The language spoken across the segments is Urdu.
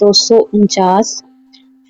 249।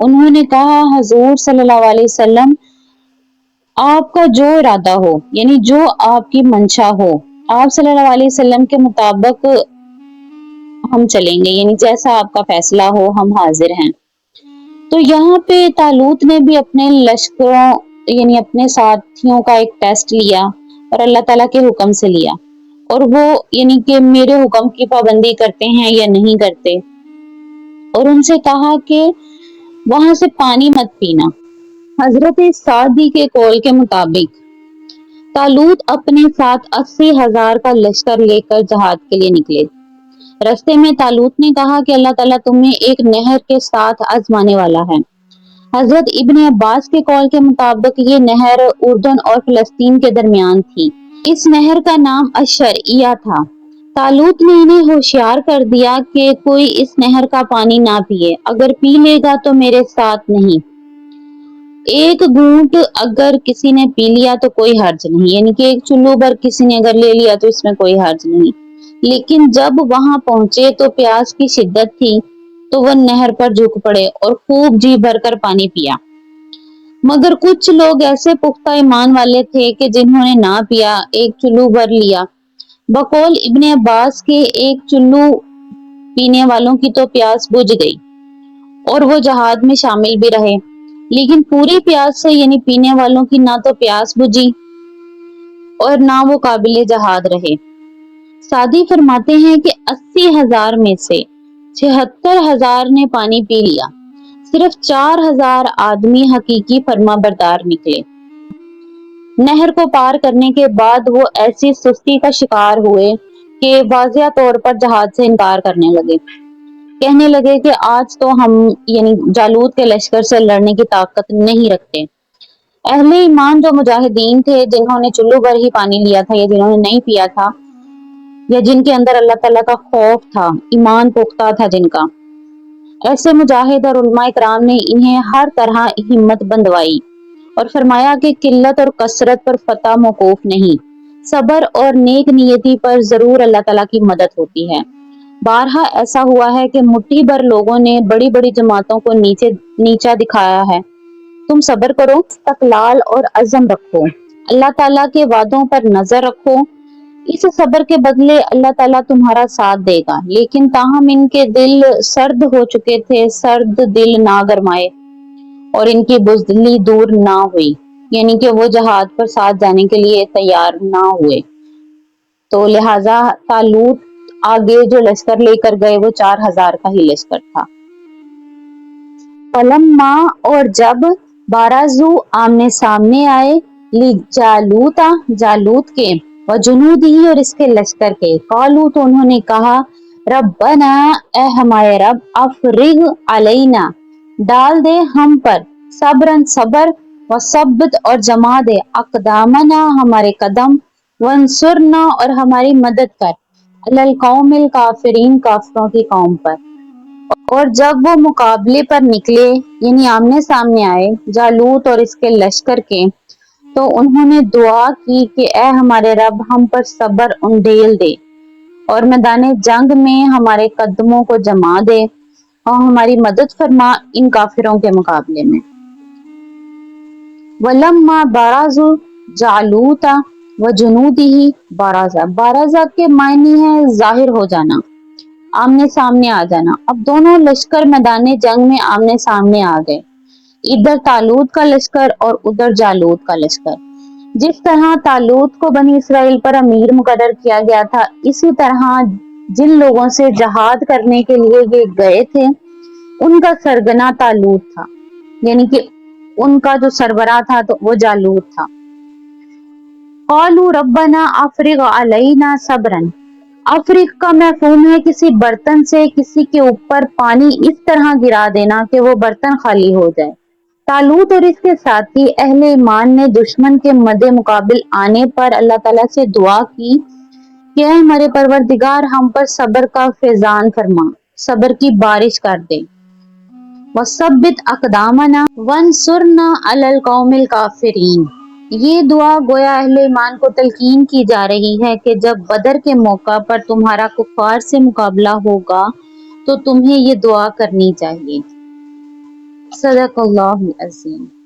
انہوں نے کہا حضور صلی اللہ علیہ وسلم آپ کا جو ارادہ ہو یعنی جو آپ کی منشا ہو آپ صلی اللہ علیہ وسلم کے مطابق ہم چلیں گے، یعنی جیسا آپ کا فیصلہ ہو ہم حاضر ہیں۔ تو یہاں پہ طالوت نے بھی اپنے لشکروں یعنی اپنے ساتھیوں کا ایک ٹیسٹ لیا اور اللہ تعالیٰ کے حکم سے لیا، اور وہ یعنی کہ میرے حکم کی پابندی کرتے ہیں یا نہیں کرتے، اور ان سے کہا کہ وہاں سے پانی مت پینا۔ حضرت سعدی کے قول کے مطابق طالوت اپنے ساتھ 80,000 کا لشکر لے کر جہاد کے لیے نکلے۔ رستے میں طالوت نے کہا کہ اللہ تعالیٰ تمہیں ایک نہر کے ساتھ آزمانے والا ہے۔ حضرت ابن عباس کے قول کے مطابق یہ نہر اردن اور فلسطین کے درمیان تھی۔ اس نہر کا نام الشرعیہ تھا۔ طالوت نے انہیں ہوشیار کر دیا کہ کوئی اس نہر کا پانی نہ پیے، اگر پی لے گا تو میرے ساتھ نہیں، ایک گھونٹ اگر کسی نے پی لیا تو کوئی حرج نہیں، یعنی کہ ایک چلو بھر کسی نے اگر لے لیا تو اس میں کوئی حرج نہیں۔ لیکن جب وہاں پہنچے تو پیاس کی شدت تھی تو وہ نہر پر جھک پڑے اور خوب جی بھر کر پانی پیا، مگر کچھ لوگ ایسے پختہ ایمان والے تھے کہ جنہوں نے نہ پیا، ایک چلو بھر لیا۔ بقول ابن عباس کے ایک چلو پینے والوں کی تو پیاس بجھ گئی اور وہ جہاد میں شامل بھی رہے، لیکن پوری پیاس سے یعنی پینے والوں کی نہ تو پیاس بجھی اور نہ وہ قابل جہاد رہے۔ سعدی فرماتے ہیں کہ 80,000 میں سے 76,000 نے پانی پی لیا، صرف 4,000 آدمی حقیقی فرما بردار نکلے۔ نہر کو پار کرنے کے بعد وہ ایسی سستی کا شکار ہوئے کہ واضح طور پر جہاد سے انکار کرنے لگے، کہنے لگے کہ آج تو ہم یعنی جالوت کے لشکر سے لڑنے کی طاقت نہیں رکھتے۔ اہل ایمان جو مجاہدین تھے جنہوں نے چلو بھر ہی پانی لیا تھا یا جنہوں نے نہیں پیا تھا یا جن کے اندر اللہ تعالیٰ کا خوف تھا، ایمان پختہ تھا جن کا، ایسے مجاہد اور علماء کرام نے انہیں ہر طرح ہمت بندوائی اور فرمایا کہ قلت اور کثرت پر فتح موقوف نہیں، صبر اور نیک نیتی پر ضرور اللہ تعالیٰ کی مدد ہوتی ہے۔ بارہا ایسا ہوا ہے کہ مٹھی بھر لوگوں نے بڑی بڑی جماعتوں کو نیچا دکھایا ہے۔ تم صبر کرو، استقلال اور عزم رکھو، اللہ تعالیٰ کے وعدوں پر نظر رکھو، اس صبر کے بدلے اللہ تعالیٰ تمہارا ساتھ دے گا۔ لیکن تاہم ان کے دل سرد ہو چکے تھے، سرد دل نہ گرمائے اور ان کی بزدلی دور نہ ہوئی، یعنی کہ وہ جہاد پر ساتھ جانے کے لیے تیار نہ ہوئے، تو لہٰذا طالوت آگے جو لشکر لے کر گئے وہ 4,000 کا ہی لشکر تھا۔ فلما اور جب بارزو آمنے سامنے آئے لجالوت جالوت کے وجنودی اور اس کے لشکر کے، قالو تو انہوں نے کہا ربنا اے ہمارے رب افرغ علینا ڈال دے ہم پر صبرن صبر وثبت اور جما دے اقدامنا ہمارے قدم وانصرنا اور ہماری مدد کر علی القوم الکافرین کافروں کی قوم پر۔ اور جب وہ مقابلے پر نکلے یعنی آمنے سامنے آئے جالوت اور اس کے لشکر کے، تو انہوں نے دعا کی کہ اے ہمارے رب ہم پر صبر انڈیل دے اور میدان جنگ میں ہمارے قدموں کو جما دے اور ہماری مدد فرما ان کافروں کے مقابلے میں۔ وَلَمَّا بَرَزُوا جَالُوتَ وَجُنُودِهِ بَرَزَ بارزہ کے معنی ہے ظاہر ہو جانا، آمنے سامنے آ جانا۔ اب دونوں لشکر میدان جنگ میں آمنے سامنے آ گئے، ادھر طالوت کا لشکر اور ادھر جالوت کا لشکر۔ جس طرح طالوت کو بنی اسرائیل پر امیر مقرر کیا گیا تھا، اسی طرح جن لوگوں سے جہاد کرنے کے لیے یہ گئے تھے ان کا سرگنا طالوت تھا، یعنی کہ ان کا جو سربراہ تھا تو وہ جالوت تھا۔ قالوا ربنا افرغ علینا صبرا، افرغ کا مفہوم ہے کسی برتن سے کسی کے اوپر پانی اس طرح گرا دینا کہ وہ برتن خالی ہو جائے۔ طالوت اور اس کے ساتھی اہل ایمان نے دشمن کے مد مقابل آنے پر اللہ تعالیٰ سے دعا کی کہ اے ہمارے پروردگار ہم پر صبر کا فیضان فرما، صبر کی بارش کر دے، وثبت اقدامنا وانصرنا علی القوم الکافرین۔ یہ دعا گویا اہل ایمان کو تلقین کی جا رہی ہے کہ جب بدر کے موقع پر تمہارا کفار سے مقابلہ ہوگا تو تمہیں یہ دعا کرنی چاہیے۔ صدق اللہ العظیم.